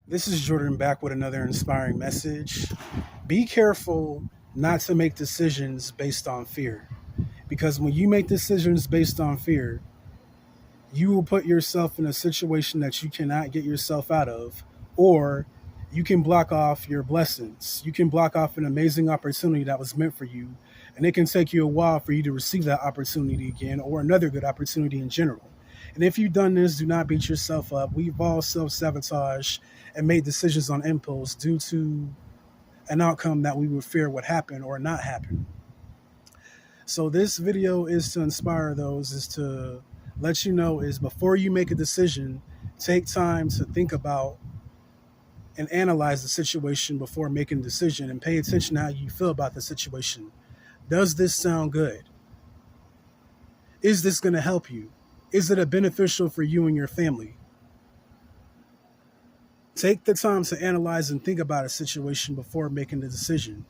This is Jordan back with another inspiring message. Be careful not to make decisions based on fear. Because when you make decisions based on fear, you will put yourself in a situation that you cannot get yourself out of, or you can block off your blessings. You can block off an amazing opportunity that was meant for you, and it can take you a while for you to receive that opportunity again or another good opportunity in general. And if you've done this, do not beat yourself up. We've all self sabotaged and made decisions on impulse due to an outcome that we would fear would happen or not happen. So this video is to inspire those, is to let you know is before you make a decision, take time to think about and analyze the situation before making a decision and pay attention to how you feel about the situation. Does this sound good? Is this going to help you? Is it a beneficial for you and your family? Take the time to analyze and think about a situation before making the decision.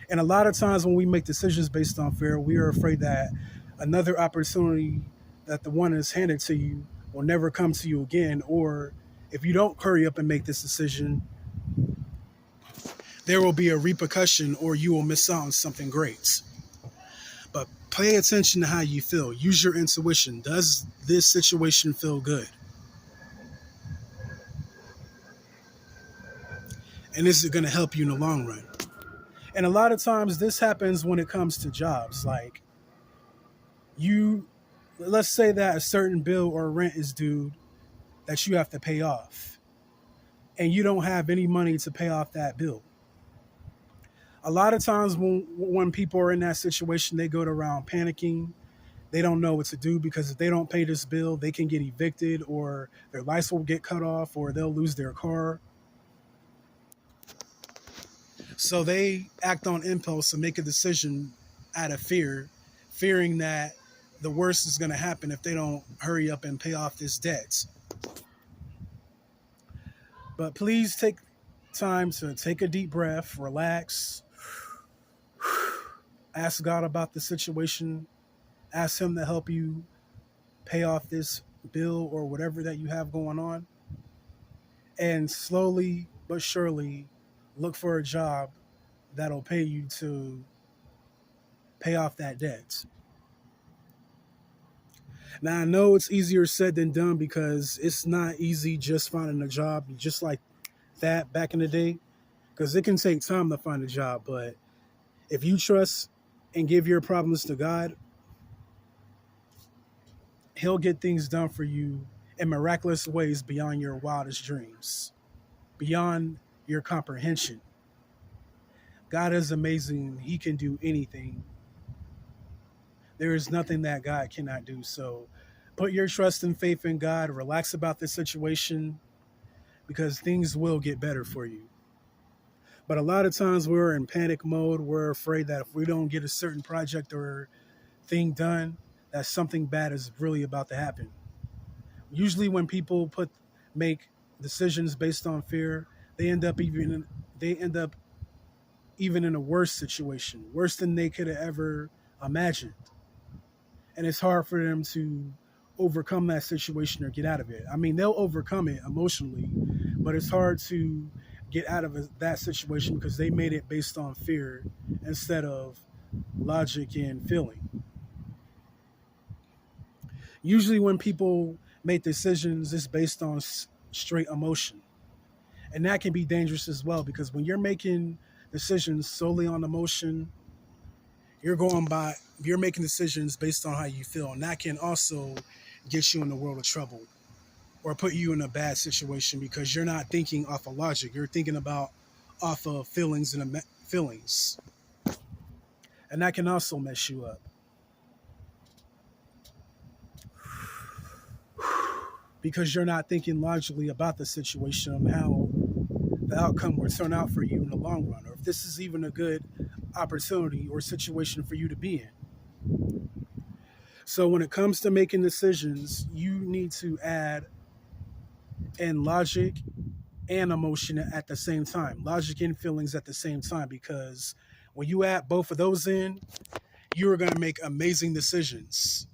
And a lot of times when we make decisions based on fear, we are afraid that another opportunity that the one is handed to you will never come to you again. Or if you don't hurry up and make this decision, there will be a repercussion or you will miss out on something great. But pay attention to how you feel. Use your intuition. Does this situation feel good? And is it going to help you in the long run? And a lot of times this happens when it comes to jobs. Like you, let's say that a certain bill or rent is due that you have to pay off, and you don't have any money to pay off that bill. A lot of times when people are in that situation, they go around panicking. They don't know what to do because if they don't pay this bill, they can get evicted or their lights will get cut off or they'll lose their car. So they act on impulse and make a decision out of fear, fearing that the worst is going to happen if they don't hurry up and pay off this debt. But please take time to take a deep breath, relax, ask God about the situation, ask Him to help you pay off this bill or whatever that you have going on, and slowly but surely look for a job that'll pay you to pay off that debt. Now, I know it's easier said than done because it's not easy just finding a job just like that back in the day, because it can take time to find a job. But if you trust and give your problems to God, He'll get things done for you in miraculous ways beyond your wildest dreams, beyond your comprehension. God is amazing. He can do anything. There is nothing that God cannot do. So put your trust and faith in God. Relax about this situation because things will get better for you. But a lot of times we're in panic mode. We're afraid that if we don't get a certain project or thing done, that something bad is really about to happen. Usually when people make decisions based on fear, they end up even in a worse situation, worse than they could have ever imagined. And it's hard for them to overcome that situation or get out of it. I mean, they'll overcome it emotionally, but it's hard to get out of that situation because they made it based on fear instead of logic and feeling. Usually when people make decisions, it's based on straight emotion. And that can be dangerous as well because when you're making decisions solely on emotion, you're making decisions based on how you feel, and that can also get you in the world of trouble or put you in a bad situation because you're not thinking off of logic. You're thinking about off of feelings and feelings, and that can also mess you up because you're not thinking logically about the situation and how the outcome will turn out for you in the long run, or if this is even a good opportunity or situation for you to be in. So when it comes to making decisions, you need to add in logic and emotion at the same time, logic and feelings at the same time, because when you add both of those in, you are going to make amazing decisions.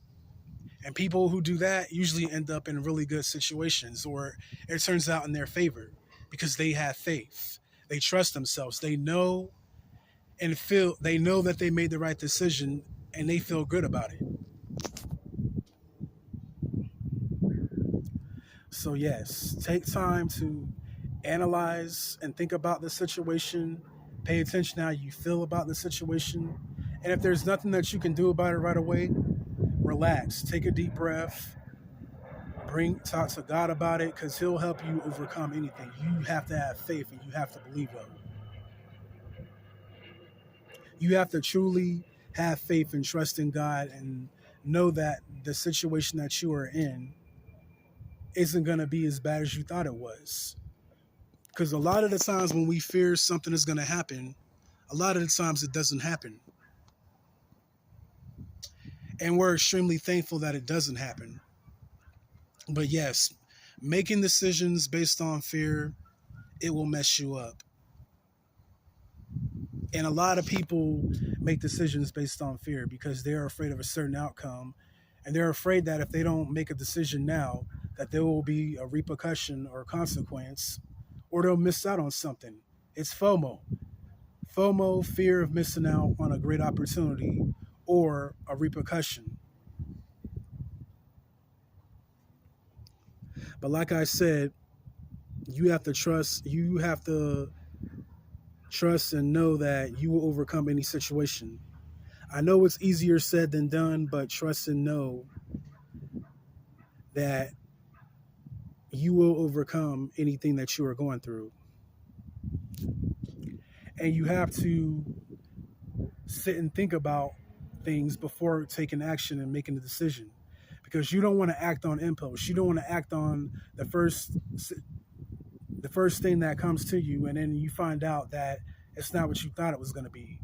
And people who do that usually end up in really good situations or it turns out in their favor. because they have faith. They trust themselves. They know and feel, they know that they made the right decision and they feel good about it. So, yes, take time to analyze and think about the situation. Pay attention to how you feel about the situation. And if there's nothing that you can do about it right away, relax. Take a deep breath. Talk to God about it, because He'll help you overcome anything. You have to have faith and you have to believe though. You have to truly have faith and trust in God and know that the situation that you are in isn't going to be as bad as you thought it was. Because a lot of the times when we fear something is going to happen, a lot of the times it doesn't happen. And we're extremely thankful that it doesn't happen. But yes, making decisions based on fear, it will mess you up. And a lot of people make decisions based on fear because they're afraid of a certain outcome. And they're afraid that if they don't make a decision now, that there will be a repercussion or a consequence, or they'll miss out on something. It's FOMO. FOMO, fear of missing out on a great opportunity or a repercussion. But like I said, you have to trust and know that you will overcome any situation. I know it's easier said than done, but trust and know that you will overcome anything that you are going through. And you have to sit and think about things before taking action and making a decision, because you don't want to act on impulse. You don't want to act on the first thing that comes to you, and then you find out that it's not what you thought it was going to be.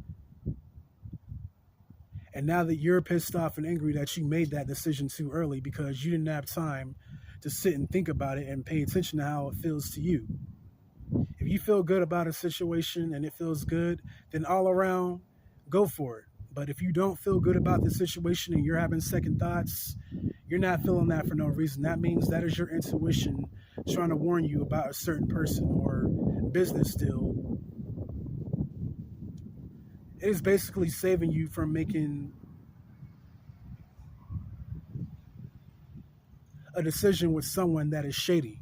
And now that you're pissed off and angry that you made that decision too early because you didn't have time to sit and think about it and pay attention to how it feels to you. If you feel good about a situation and it feels good, then all around, go for it. But if you don't feel good about the situation and you're having second thoughts, you're not feeling that for no reason. That means that is your intuition trying to warn you about a certain person or business deal. It is basically saving you from making a decision with someone that is shady.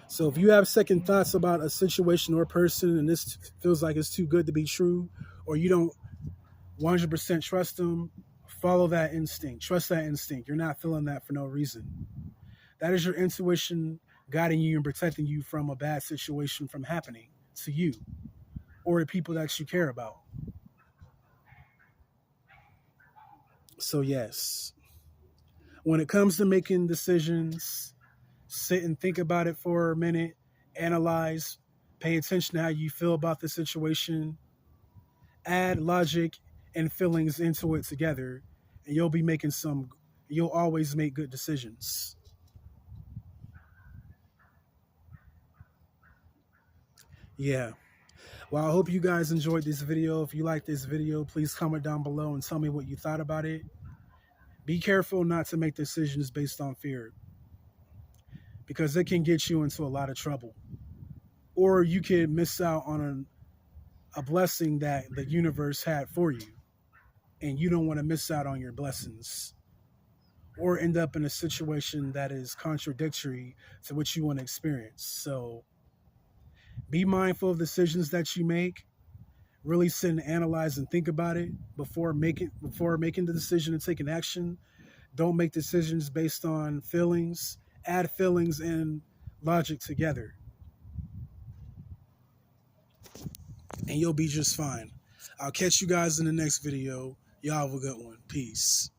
So if you have second thoughts about a situation or person and this feels like it's too good to be true, or you don't 100% trust them, follow that instinct. Trust that instinct. You're not feeling that for no reason. That is your intuition guiding you and protecting you from a bad situation from happening to you or the people that you care about. So yes, when it comes to making decisions, sit and think about it for a minute, analyze, pay attention to how you feel about the situation, add logic and feelings into it together, and you'll always make good decisions. Yeah. Well, I hope you guys enjoyed this video. If you like this video, please comment down below and tell me what you thought about it. Be careful not to make decisions based on fear, because it can get you into a lot of trouble. Or you could miss out on a blessing that the universe had for you, and you don't want to miss out on your blessings or end up in a situation that is contradictory to what you want to experience. So be mindful of decisions that you make. Really sit and analyze and think about it before making the decision and taking action. Don't make decisions based on feelings. Add feelings and logic together, and you'll be just fine. I'll catch you guys in the next video. Y'all have a good one. Peace.